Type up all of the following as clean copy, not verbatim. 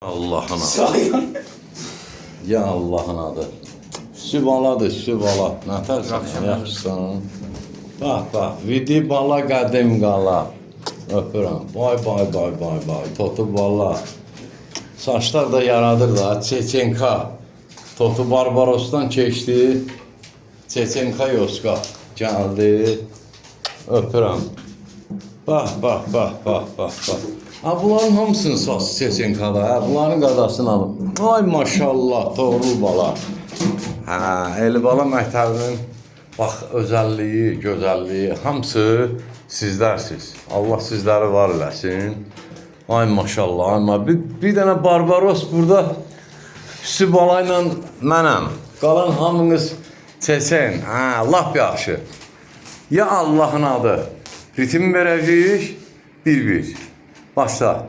Allah'ın adı. Sayın. Ya Allah'ın adı. Sübaladır, sübala. Nətərsən, yaxşısan. Bax, vidi bala, qədim qala. Öpürəm. Vay. Totu bala. Saçlar da yaradır da. Çeçenka. Totu Barbaros'tan keçdi. Çeçenka Yoska gəldi. Öpürəm. Bax. Ha, bunların hamısını sas Çeçenkada. Ha, bunların qadasını alın. Ay maşallah, doğru bala. Ha, Elibala məktəbinin bax özəlliyi, gözəlliyi hamısı sizlərsiniz. Allah sizləri var eləsin. Ay maşallah, amma bir dənə Barbaros burada Sübala ilə mənəm. Qalan hamınız Çeçen. Ha, lap yaxşı. Ya Allah'ın adı. Ritim verəcəyik. Bir. Başla.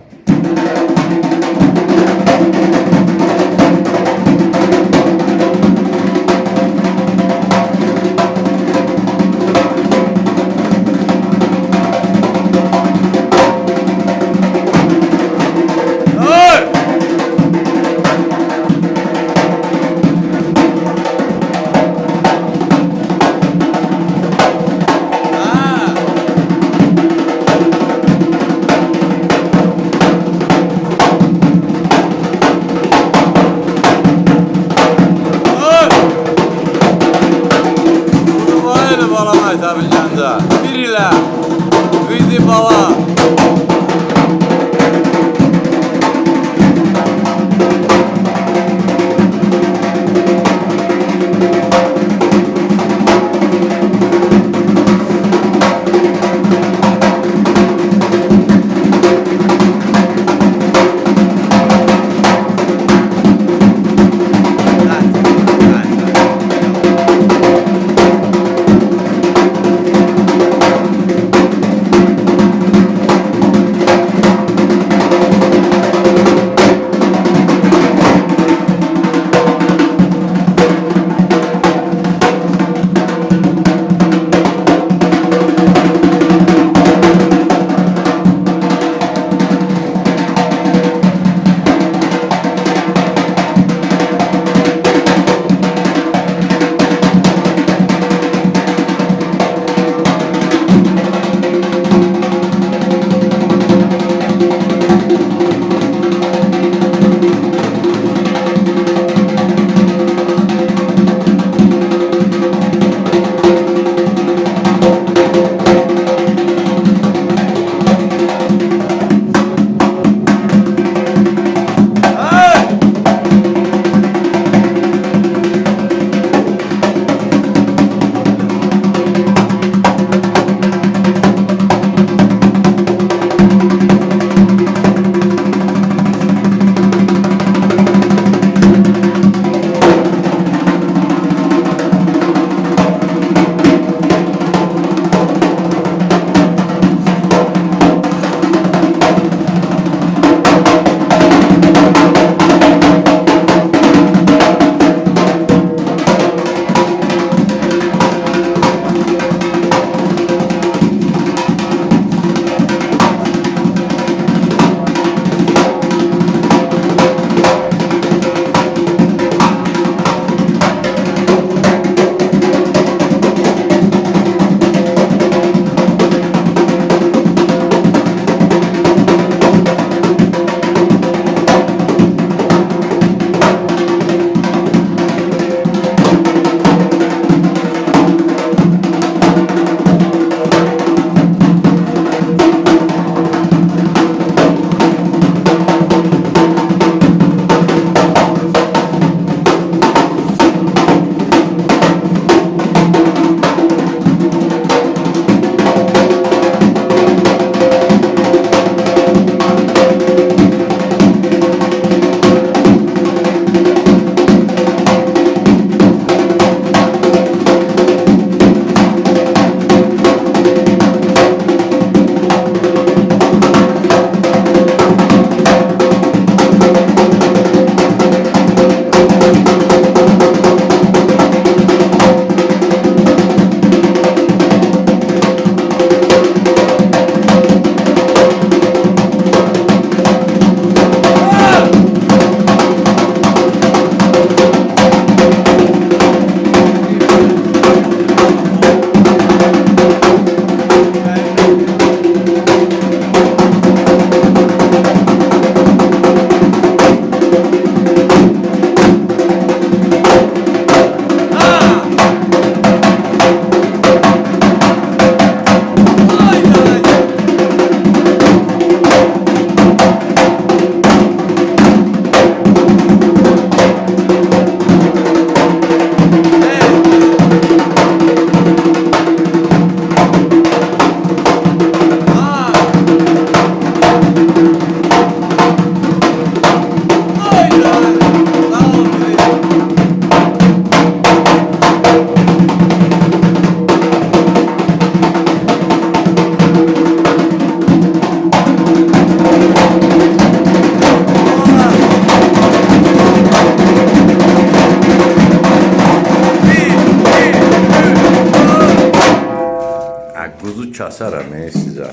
kəsərəm sizə.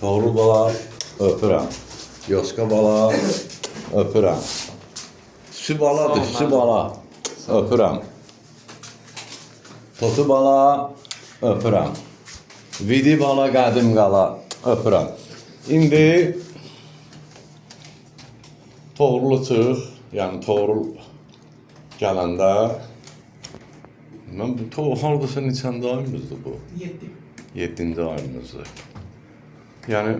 Toğrul bala, öpürəm. Yoska bala, öpürəm. Süs baladır, süs bala, öpürəm. Totu bala, öpürəm. Vidi bala, qədim qala, öpürəm. İndi Toğrulu çıx, yəni Toğrul gələndə mən bu Toğrul hardasa neçəndə ayımızdır bu? 7-ci ayımızdır. Yəni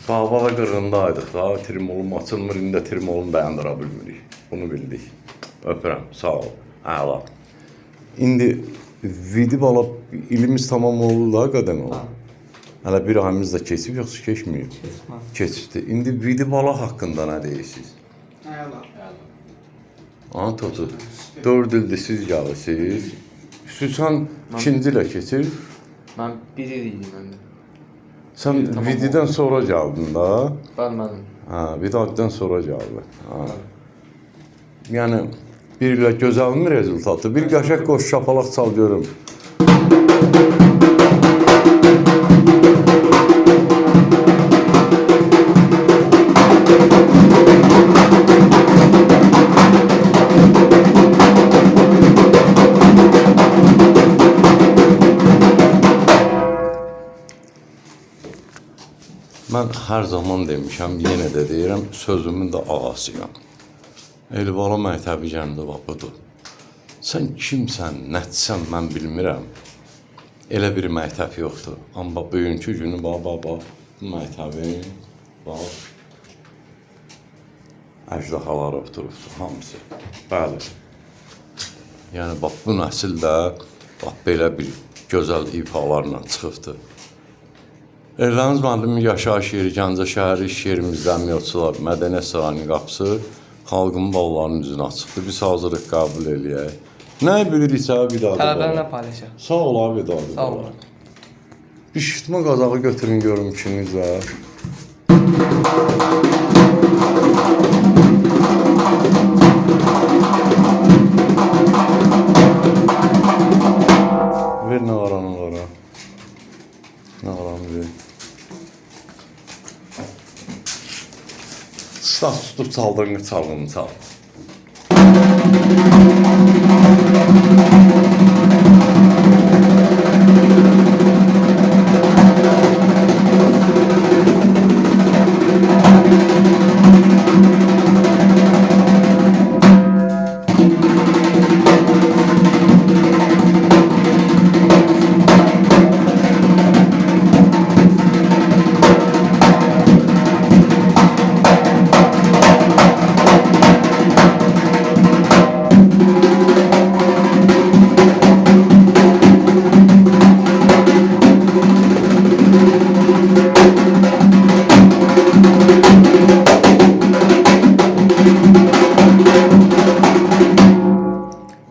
Bağbala qırğındaydıq da, trimolum açılmır, indi də trimolum dayandıra bilmirik. Bunu bildik. Öpürəm, sağ ol, əla. İndi Vidi bala ilimiz tamam oldu da qədəm oldu. Hələ bir ayımız da keçib, yoxsa keçməyib? Keçibdi. İndi Vidi bala haqqında nə deyirsiniz? Əla. Ana Totu, 4 ildir siz gəlirsiniz. Süsən ikinci ilə keçir. Mən bir il idim məndə. Sən Vididən sonra gəldin da. Mənim. Hə, Vididən sonra gəldin. Hə. Yəni bir ilə gözəlmi rezultatı? Bir qəşəng qoş şapalaq çal görüm. Mən hər zaman demişəm, yenə də deyirəm, sözümün də ağasıyam. Elibala məktəbi gəndə budur. Sən kimsən, nəçsən mən bilmirəm. Elə bir məktəb yoxdur. Amma bugünkü günü bax, məktəbin, bax, əjdahalar oturubdur, hamısı. Bəli. Yəni, bax, bu nəsil də bax, belə bir gözəl ifalarla çıxıbdır. Erləniz müəllimi yaşayış yeri, Gəncə şəhəri iş yerimizdə əmniyyatçılar, mədəniyyət sarayının qapısı xalqın ballarının üzünə açıqdır. Biz hazırıq qəbul eləyək. Nə biliriksə, bir daha da Tələblərlə paylaşaq. Sağ ol abi, daha da. Sağ olun. Bir şişitmə qazağı götürün görüm ikinizə. Ver nə var onlara. Nə var ver. Stas tutub çaldığını çalğını çal.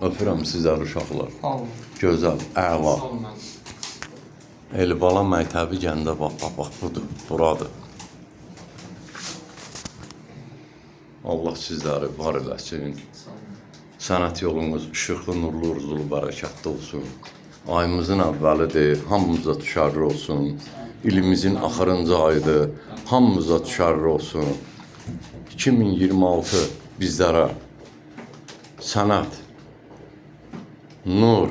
Öpürəm sizlər uşaqlar. Sağ olun. Gözəl, əla. Sağ olun. Elibala məktəbi gəndə bax, budur, buradır. Allah sizləri var eləsin. Sağ olun. Sənət yolunuz işıqlı, nurlu, urzulu, bərəkətli olsun. Ayımızın əvvəlidir, hamımıza düşərli olsun. İlimizin axırıncı ayıdır, hamımıza düşərli olsun. 2026 bizlərə sənət, nur,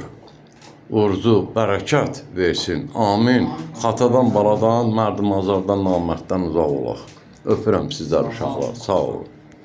urzu, bərəkət versin. Amin. Xatadan, baladan, mərd-mazardan, namərddən uzaq olaq. Öpürəm sizlər uşaqlar. Sağ olun.